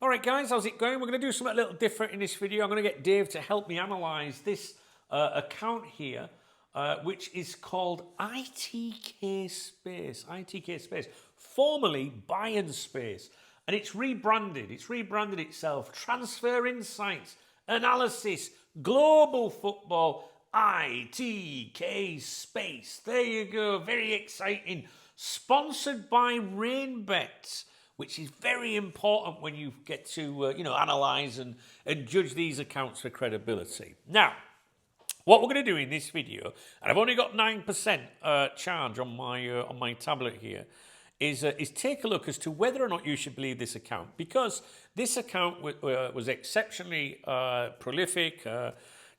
All right, guys, how's it going? We're going to do something a little different in this video. I'm going to get Dave to help me analyse this account here, which is called ITK Space, formerly Bayern Space. And it's rebranded. It's rebranded itself. Transfer Insights, Analysis, Global Football, ITK Space. There you go. Very exciting. Sponsored by Rainbet, which is very important when you get to analyse and judge these accounts for credibility. Now, what we're going to do in this video, and I've only got 9% charge on my tablet here, is take a look as to whether or not you should believe this account, because this account was exceptionally prolific,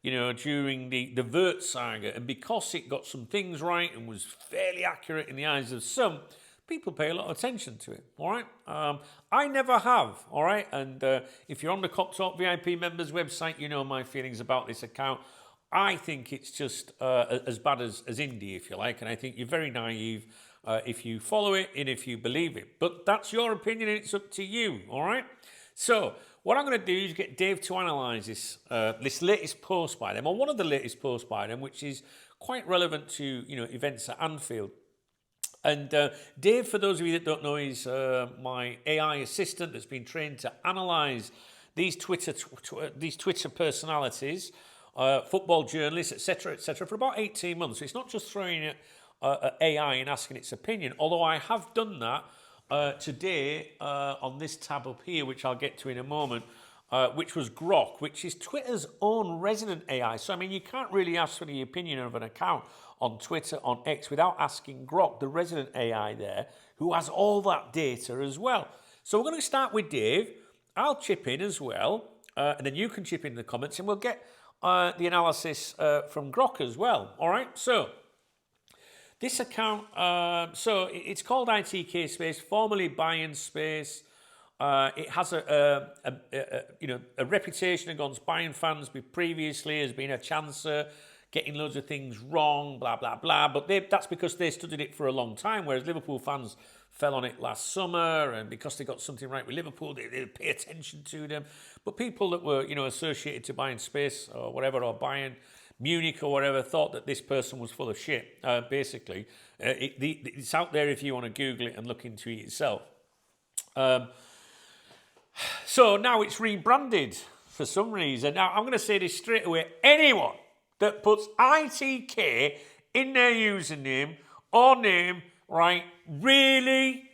during the Vert saga, and because it got some things right and was fairly accurate in the eyes of some, people pay a lot of attention to it, all right? I never have, all right? And if you're on the Cop Talk VIP members website, you know my feelings about this account. I think it's just as bad as indie, if you like, and I think you're very naive if you follow it and if you believe it. But that's your opinion and it's up to you, all right? So what I'm going to do is get Dave to analyse this latest post by them, or one of the latest posts by them, which is quite relevant to events at Anfield. And Dave, for those of you that don't know, is my AI assistant that's been trained to analyse these Twitter personalities, football journalists, etc., for about 18 months. So it's not just throwing it at AI and asking its opinion, although I have done that today on this tab up here, which I'll get to in a moment, which was Grok, which is Twitter's own resident AI. So, I mean, you can't really ask for the opinion of an account on Twitter, on X, without asking Grok, the resident AI there, who has all that data as well. So we're going to start with Dave. I'll chip in as well, and then you can chip in the comments, and we'll get the analysis from Grok as well. All right, so this account, so it's called ITK Space, formerly Bayern Space. It has a reputation against Bayern fans previously as being a chancer, getting loads of things wrong, blah, blah, blah. But that's because they studied it for a long time, whereas Liverpool fans fell on it last summer, and because they got something right with Liverpool, they pay attention to them. But people that were, associated to Bayern Space or whatever, or Bayern Munich or whatever, thought that this person was full of shit, basically. It's out there if you want to Google it and look into it yourself. So now it's rebranded for some reason. Now, I'm going to say this straight away. Anyone that puts ITK in their username or name, right, really?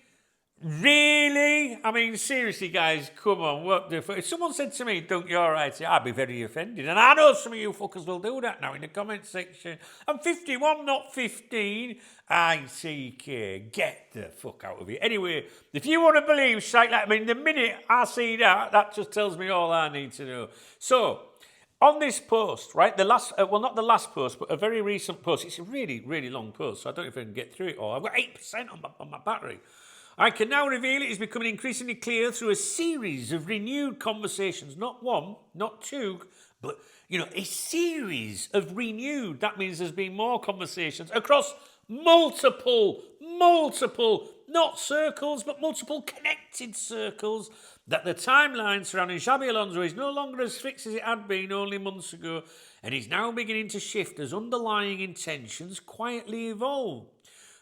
I mean, seriously, guys, come on. What the fuck? If someone said to me, "Don't you're right," I'd be very offended. And I know some of you fuckers will do that now in the comment section. I'm 51, not 15. ITK, get the fuck out of here. Anyway, if you want to believe shit like, the minute I see that just tells me all I need to know. So, on this post, right, the last, not the last post, but a very recent post. It's a really, really long post, so I don't know if I can get through it all. I've got 8% on my battery. I can now reveal it is becoming increasingly clear through a series of renewed conversations, not one, not two, but, a series of renewed. That means there's been more conversations across multiple, not circles, but multiple connected circles, that the timeline surrounding Xabi Alonso is no longer as fixed as it had been only months ago, and is now beginning to shift as underlying intentions quietly evolve.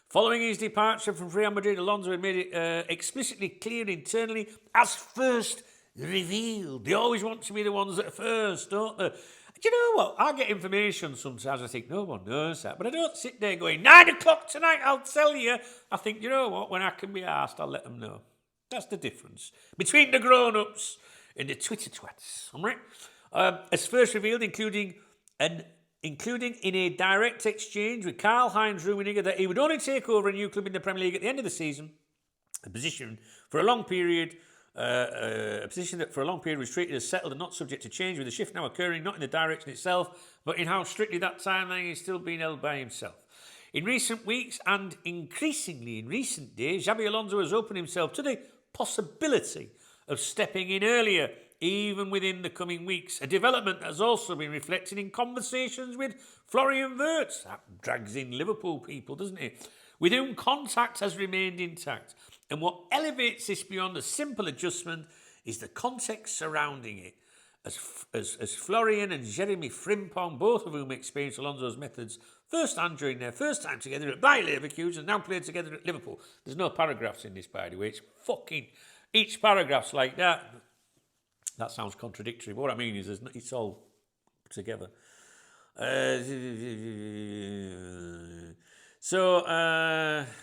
Following his departure from Real Madrid, Alonso had made it explicitly clear internally as first revealed. They always want to be the ones that are first, don't they? Do you know what? I get information sometimes. I think, no one knows that. But I don't sit there going, 9 o'clock tonight, I'll tell you. I think, you know what? When I can be asked, I'll let them know. That's the difference between the grown-ups and the Twitter twats. All right? As first revealed, including in a direct exchange with Karl-Heinz Rummenigge, that he would only take over a new club in the Premier League at the end of the season, a position for a long period, was treated as settled and not subject to change, with the shift now occurring not in the direction itself, but in how strictly that timeline is still being held by himself. In recent weeks, and increasingly in recent days, Xabi Alonso has opened himself to the possibility of stepping in earlier, even within the coming weeks. A development that has also been reflected in conversations with Florian Wirtz. That drags in Liverpool people, doesn't it? With whom contact has remained intact. And what elevates this beyond a simple adjustment is the context surrounding it. As Florian and Jeremy Frimpong, both of whom experienced Alonso's methods firsthand during their first time together at Bayer Leverkusen and now played together at Liverpool. There's no paragraphs in this, by the way. It's fucking... Each paragraph's like that. That sounds contradictory, but what I mean is it's all together.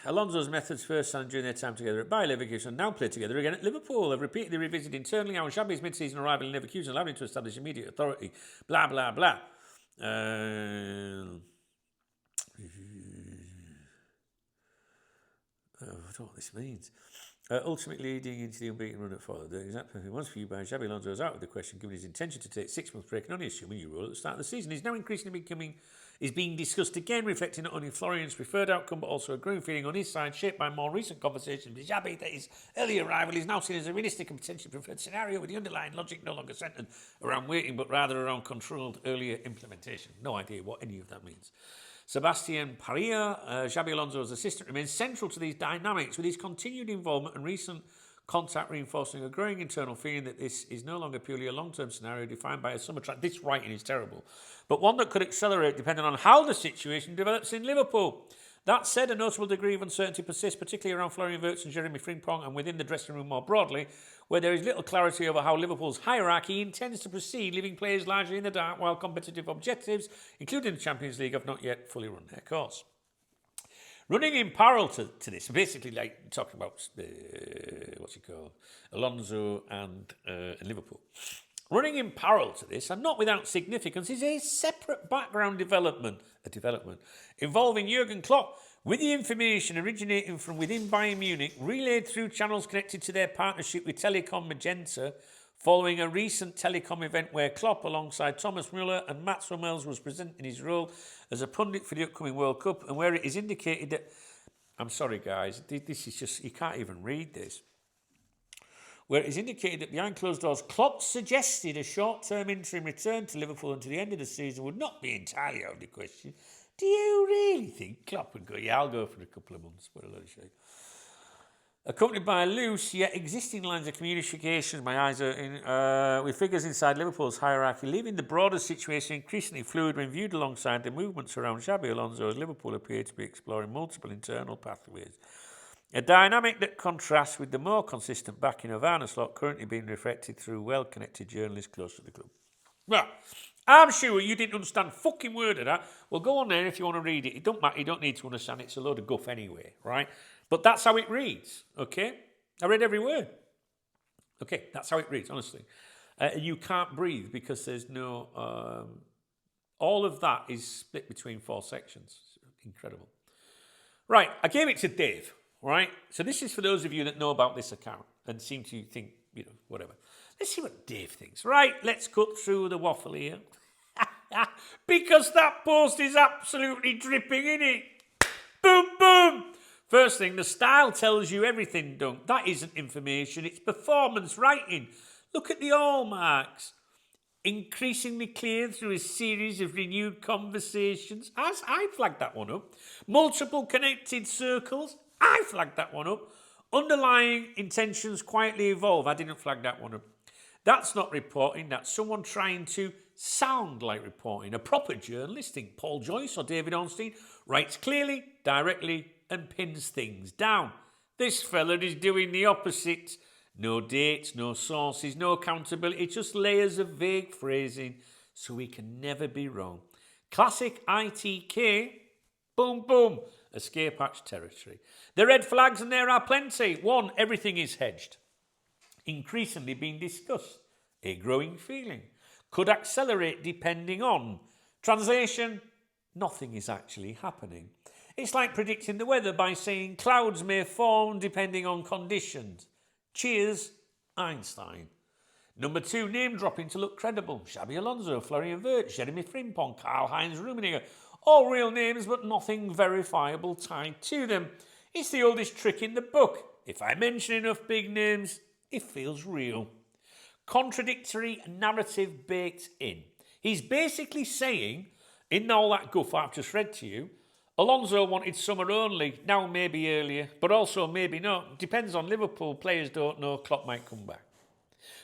Alonso's methods first and during their time together at Bayer Leverkusen now play together again at Liverpool. Have repeatedly revisited internally how Xabi's mid-season arrival in Leverkusen allowed him to establish immediate authority. Blah, blah, blah. I don't know what this means. Ultimately leading into the unbeaten run at Forward. The exact perfect once for you by Xabi Alonso is out of the question, given his intention to take 6 months break and only assuming you role at the start of the season. He's now increasingly being discussed again, reflecting not only Florian's preferred outcome, but also a growing feeling on his side, shaped by more recent conversations with Xabi, that his early arrival is now seen as a realistic and potentially preferred scenario, with the underlying logic no longer centred around waiting, but rather around controlled earlier implementation. No idea what any of that means. Sebastian Parilla, Xabi Alonso's assistant, remains central to these dynamics, with his continued involvement and recent contact reinforcing a growing internal feeling that this is no longer purely a long-term scenario defined by a summer track. This writing is terrible, but one that could accelerate depending on how the situation develops in Liverpool. That said, a notable degree of uncertainty persists, particularly around Florian Wirtz and Jeremy Frimpong, and within the dressing room more broadly, where there is little clarity over how Liverpool's hierarchy intends to proceed, leaving players largely in the dark while competitive objectives, including the Champions League, have not yet fully run their course. Running in parallel to this, basically like talking about, Alonso and Liverpool. Running in parallel to this, and not without significance, is a separate background development involving Jurgen Klopp, with the information originating from within Bayern Munich relayed through channels connected to their partnership with Telecom Magenta, following a recent Telecom event where Klopp, alongside Thomas Müller and Mats Hummels, was presenting his role as a pundit for the upcoming World Cup, and where it is indicated that... I'm sorry, guys, this is just... You can't even read this. Where it is indicated that behind closed doors, Klopp suggested a short-term interim return to Liverpool until the end of the season would not be entirely out of the question. Do you really think Klopp would go? Yeah, I'll go for a couple of months. What a load of shit. Accompanied by loose yet existing lines of communication, my eyes are in, with figures inside Liverpool's hierarchy, leaving the broader situation increasingly fluid when viewed alongside the movements around Xabi Alonso, as Liverpool appear to be exploring multiple internal pathways. A dynamic that contrasts with the more consistent backing of Arne Slot currently being reflected through well-connected journalists close to the club. Well, I'm sure you didn't understand a fucking word of that. Well, go on there if you want to read it. It don't matter. You don't need to understand it. It's a load of guff anyway, right? But that's how it reads, okay? I read every word. Okay, that's how it reads, honestly. You can't breathe because there's no... all of that is split between 4 sections. It's incredible. Right, I gave it to Dave, right? So this is for those of you that know about this account and seem to think, whatever. Let's see what Dave thinks. Right, let's cut through the waffle here. Because that post is absolutely dripping in it. Boom, boom. First thing, the style tells you everything, Dunk. That isn't information, it's performance writing. Look at the hallmarks. Increasingly clear through a series of renewed conversations. As I flagged that one up. Multiple connected circles. I flagged that one up. Underlying intentions quietly evolve. I didn't flag that one up. That's not reporting. That's someone trying to sound like reporting. A proper journalist, think Paul Joyce or David Ornstein, writes clearly, directly, and pins things down. This fella is doing the opposite. No dates, no sources, no accountability, just layers of vague phrasing so we can never be wrong. Classic ITK, boom, boom, escape hatch territory. The red flags, and there are plenty. 1, everything is hedged. Increasingly being discussed. A growing feeling. Could accelerate depending on. Translation, nothing is actually happening. It's like predicting the weather by saying clouds may form depending on conditions. Cheers, Einstein. Number 2, name dropping to look credible. Xabi Alonso, Florian Wirtz, Jeremy Frimpong, Karl-Heinz Rummenigge. All real names, but nothing verifiable tied to them. It's the oldest trick in the book. If I mention enough big names, it feels real. Contradictory narrative baked in. He's basically saying, in all that guff I've just read to you, Alonso wanted summer only, now maybe earlier, but also maybe not. Depends on Liverpool. Players don't know. Klopp might come back.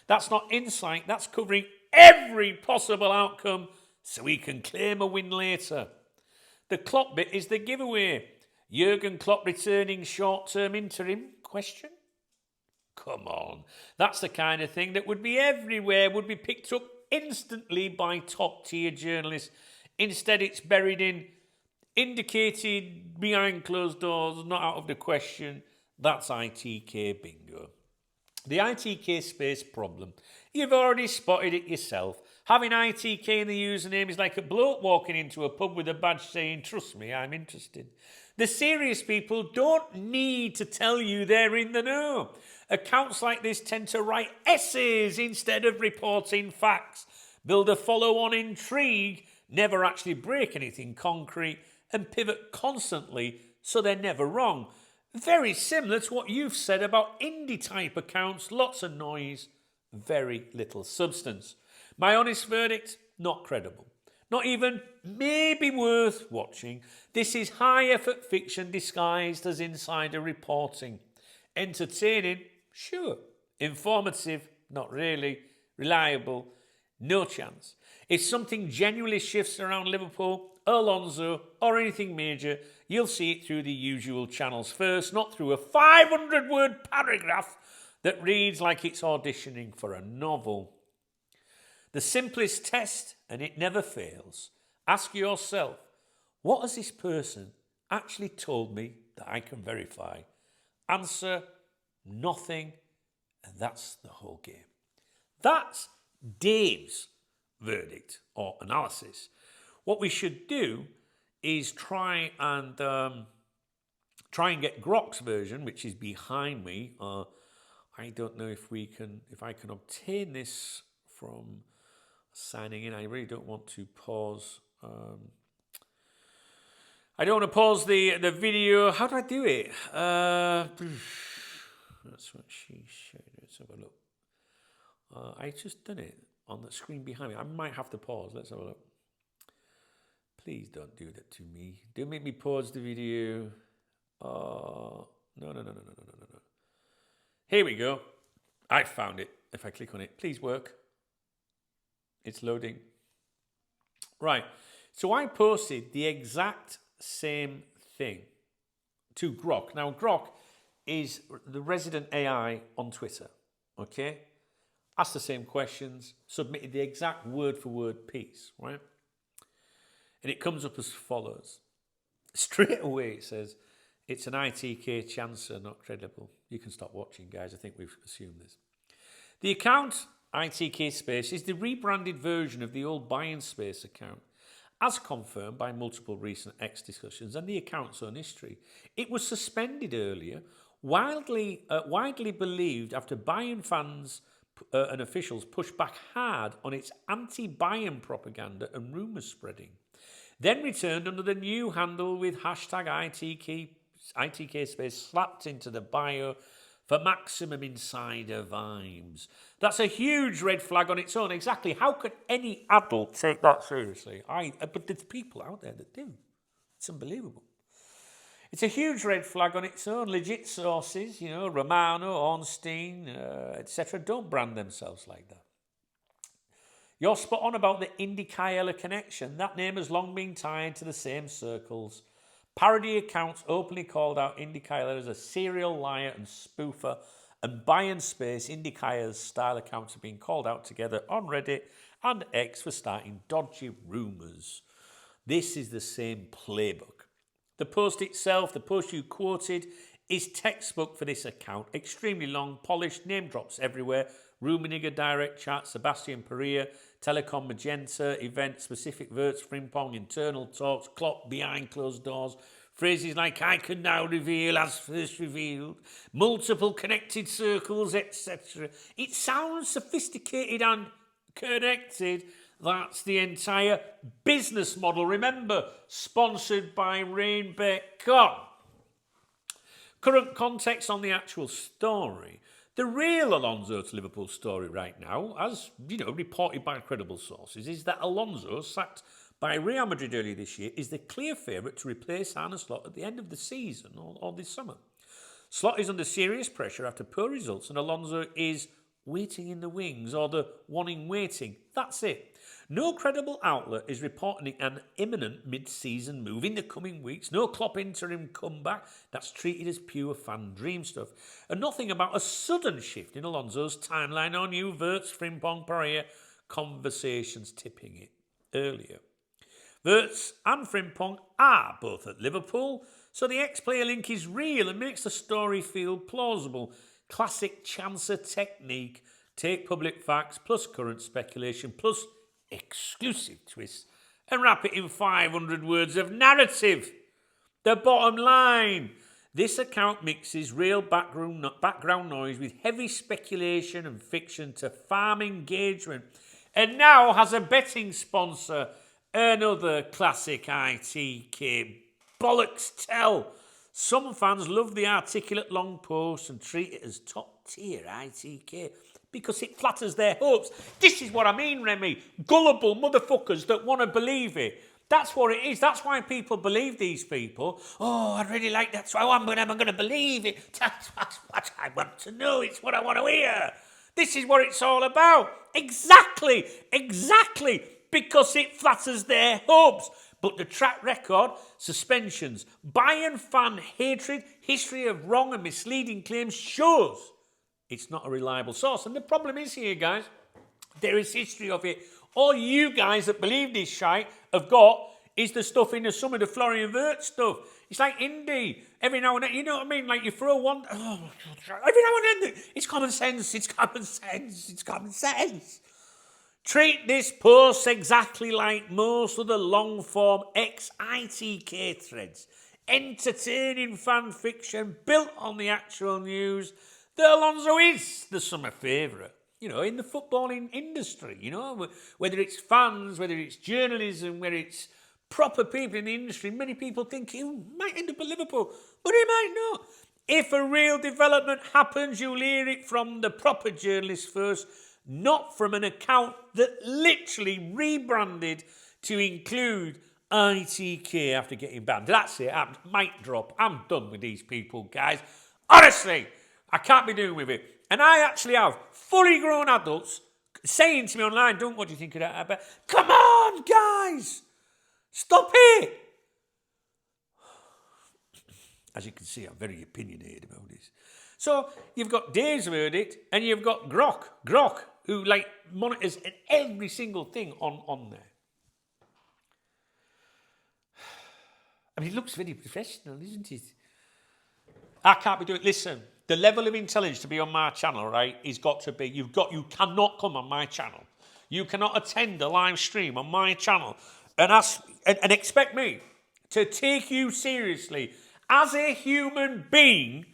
That's not insight, that's covering every possible outcome so we can claim a win later. The Klopp bit is the giveaway. Jurgen Klopp returning short-term interim? Question? Come on. That's the kind of thing that would be everywhere, would be picked up instantly by top-tier journalists. Instead, it's buried in indicated behind closed doors, not out of the question. That's ITK bingo. The ITK space problem. You've already spotted it yourself. Having ITK in the username is like a bloke walking into a pub with a badge saying, "Trust me, I'm interested." The serious people don't need to tell you they're in the know. Accounts like this tend to write essays instead of reporting facts, build a follow-on intrigue, never actually break anything concrete, and pivot constantly so they're never wrong. Very similar to what you've said about indie-type accounts. Lots of noise, very little substance. My honest verdict, not credible. Not even maybe worth watching. This is high-effort fiction disguised as insider reporting. Entertaining? Sure. Informative? Not really. Reliable? No chance. If something genuinely shifts around Liverpool, Alonso, or anything major, you'll see it through the usual channels first, not through a 500-word paragraph that reads like it's auditioning for a novel. The simplest test, and it never fails, ask yourself, what has this person actually told me that I can verify? Answer, nothing, and that's the whole game. That's Dave's verdict or analysis. What we should do is try and get Grok's version, which is behind me. I don't know if I can obtain this from signing in. I really don't want to pause. I don't want to pause the video. How do I do it? That's what she showed. Let's have a look. I just done it on the screen behind me. I might have to pause. Let's have a look. Please don't do that to me. Don't make me pause the video. No. Here we go. I found it. If I click on it, please work. It's loading. Right. So I posted the exact same thing to Grok. Now, Grok is the resident AI on Twitter. Okay? Asked the same questions, submitted the exact word-for-word piece, right? And it comes up as follows. Straight away it says, it's an ITK chancer, not credible. You can stop watching, guys. I think we've assumed this. The account, ITK Space, is the rebranded version of the old Buy-in Space account. As confirmed by multiple recent X discussions and the account's own history, it was suspended earlier, widely believed after Buy-in fans and officials pushed back hard on its anti-Buy-in propaganda and rumours spreading. Then returned under the new handle with hashtag ITK Space slapped into the bio for maximum insider vibes. That's a huge red flag on its own. Exactly. How could any adult take that seriously? But there's people out there that do. It's unbelievable. It's a huge red flag on its own. Legit sources, Romano, Ornstein, etc., don't brand themselves like that. You're spot on about the Indy Kyela connection. That name has long been tied to the same circles. Parody accounts openly called out Indy Kyela as a serial liar and spoofer, and Buy-in Space, Indy Kyela's style accounts have been called out together on Reddit and X for starting dodgy rumours. This is the same playbook. The post itself, the post you quoted, is textbook for this account. Extremely long, polished, name drops everywhere. Rummenigge direct chat, Sebastian Perea, Telecom Magenta, event specific verts, Frimpong, internal talks, Klopp behind closed doors, phrases like I can now reveal as first revealed, multiple connected circles, etc. It sounds sophisticated and connected. That's the entire business model. Remember, sponsored by Rainbeck.com. Current context on the actual story. The real Alonso to Liverpool story right now, as reported by credible sources, is that Alonso, sacked by Real Madrid earlier this year, is the clear favourite to replace Arne Slot at the end of the season or this summer. Slot is under serious pressure after poor results, and Alonso is waiting in the wings or the one in waiting. That's it. No credible outlet is reporting an imminent mid-season move in the coming weeks. No Klopp interim comeback. That's treated as pure fan dream stuff. And nothing about a sudden shift in Alonso's timeline or new Wirtz, Frimpong, Pereira conversations tipping it earlier. Wirtz and Frimpong are both at Liverpool, so the ex-player link is real and makes the story feel plausible. Classic chancer technique. Take public facts plus current speculation plus exclusive twists and wrap it in 500 words of narrative. The bottom line. This account mixes real background noise with heavy speculation and fiction to farm engagement and now has a betting sponsor. Another classic ITK bollocks tell. Some fans love the articulate long posts and treat it as top tier ITK because it flatters their hopes. This is what I mean, Remy. Gullible motherfuckers that want to believe it. That's what it is. That's why people believe these people. Oh, I really like that. So I'm going to believe it. That's what I want to know. It's what I want to hear. This is what it's all about. Exactly. Because it flatters their hopes. But the track record, suspensions, Bayern fan hatred, history of wrong and misleading claims shows it's not a reliable source. And the problem is here, guys, there is history of it. All you guys that believe this shite have got is the stuff in the summer, the Florian Wirtz stuff. It's like indie. Every now and then, you know what I mean? Like you throw one, every now and then, it's common sense. Treat this post exactly like most of the long-form ex-ITK threads. Entertaining fan fiction built on the actual news. The Alonso is the summer favourite, you know, in the footballing industry, you know, whether it's fans, whether it's journalism, whether it's proper people in the industry. Many people think he might end up at Liverpool, but he might not. If a real development happens, you'll hear it from the proper journalists first, not from an account that literally rebranded to include ITK after getting banned. That's it. Mic drop. I'm done with these people, guys. Honestly, I can't be doing with it. And I actually have fully grown adults saying to me online, what do you think of that? But come on, guys. Stop it. As you can see, I'm very opinionated about this. So you've got Dave's verdict and you've got Grok, who like monitors every single thing on there. I mean, it looks very professional, isn't it? I can't be doing. Listen, the level of intelligence to be on my channel, right, is got to be. You cannot come on my channel. You cannot attend a live stream on my channel and expect me to take you seriously as a human being,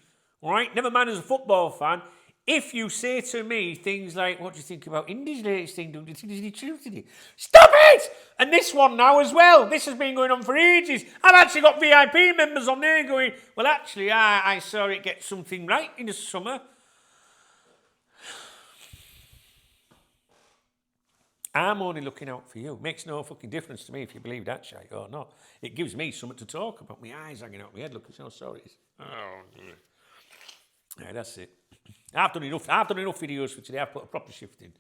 right? Never mind as a football fan. If you say to me things like, what do you think about Indy's latest thing? Do you think there's any truth in it? Stop it! And this one now as well. This has been going on for ages. I've actually got VIP members on there going, well, actually, I saw it get something right in the summer. I'm only looking out for you. It makes no fucking difference to me if you believe that shit or not. It gives me something to talk about. My eyes hanging out my head. Look, it's how sorry it is. Oh, dear. Yeah, that's it. I've done enough videos for today. I've put a proper shift in.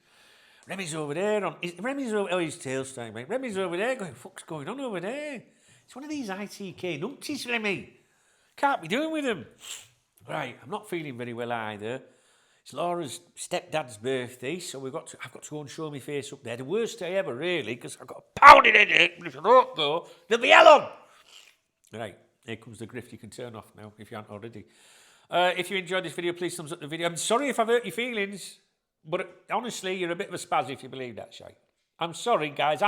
Remy's over there. His tail's time, mate. Remy's over there going, fuck's going on over there? It's one of these ITK numpties, Remy. Can't be doing with them. Right, I'm not feeling very well either. It's Laura's stepdad's birthday, so I've got to go and show my face up there. The worst day ever, really, because I've got a pounding headache. But if I don't go, there'll be hell on. Right, here comes the grift. You can turn off now if you aren't already. If you enjoyed this video, please thumbs up the video. I'm sorry if I've hurt your feelings, but honestly, you're a bit of a spaz if you believe that shit. I'm sorry, guys.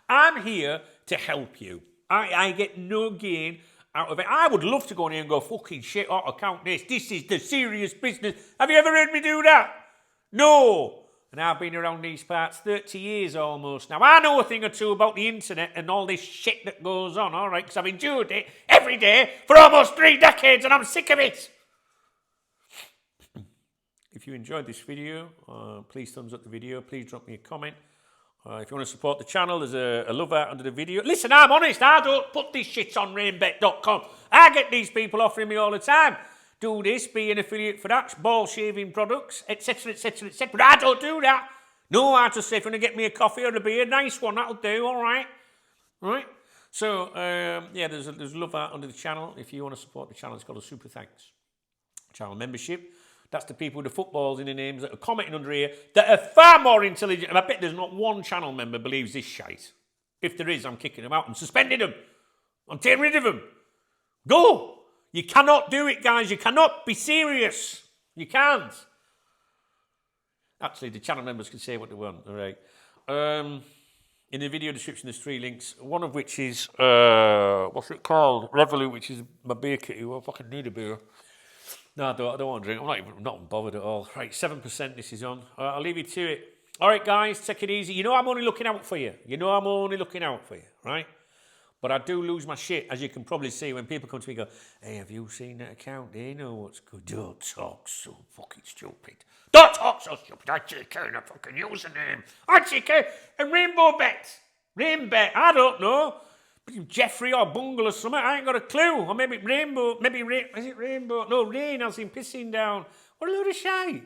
I'm here to help you. I get no gain out of it. I would love to go in here and go, fucking shit, ought to count this. This is the serious business. Have you ever heard me do that? No. And I've been around these parts 30 years almost now. I know a thing or two about the internet and all this shit that goes on, all right, because I've endured it every day for almost 3 decades and I'm sick of it. If you enjoyed this video, please thumbs up the video. Please drop me a comment. If you want to support the channel, there's a love art under the video. Listen, I'm honest. I don't put this shit on rainbet.com. I get these people offering me all the time. do this, be an affiliate for that, ball shaving products, etc., etc., etc. But I don't do that. No, I just say, if you want to get me a coffee or a beer, nice one, that'll do, all right. Right? So, yeah, there's love art under the channel. If you want to support the channel, it's called a super thanks. Channel membership. That's the people with the footballs in their names that are commenting under here that are far more intelligent. And I bet there's not one channel member believes this shite. If there is, I'm kicking them out and suspending them. I'm taking rid of them. Go! You cannot do it, guys. You cannot be serious. You can't. Actually, the channel members can say what they want. All right. In the video description, there's 3 links. One of which is, what's it called? Revolut, which is my beer kitty. Well, I fucking need a beer. No, I don't want to drink. I'm not bothered at all. Right, 7% this is on. I'll leave you to it. All right, guys, take it easy. You know I'm only looking out for you. Right? But I do lose my shit, as you can probably see, when people come to me and go, hey, have you seen that account? They know what's good. Don't talk so fucking stupid. Don't talk so stupid. ITK and a fucking username. ITK and Rainbow Bet. I don't know. Jeffrey or Bungle or something. I ain't got a clue. Or maybe Rainbow. Is it Rainbow? No, Rain. I've seen pissing down. What a load of shite.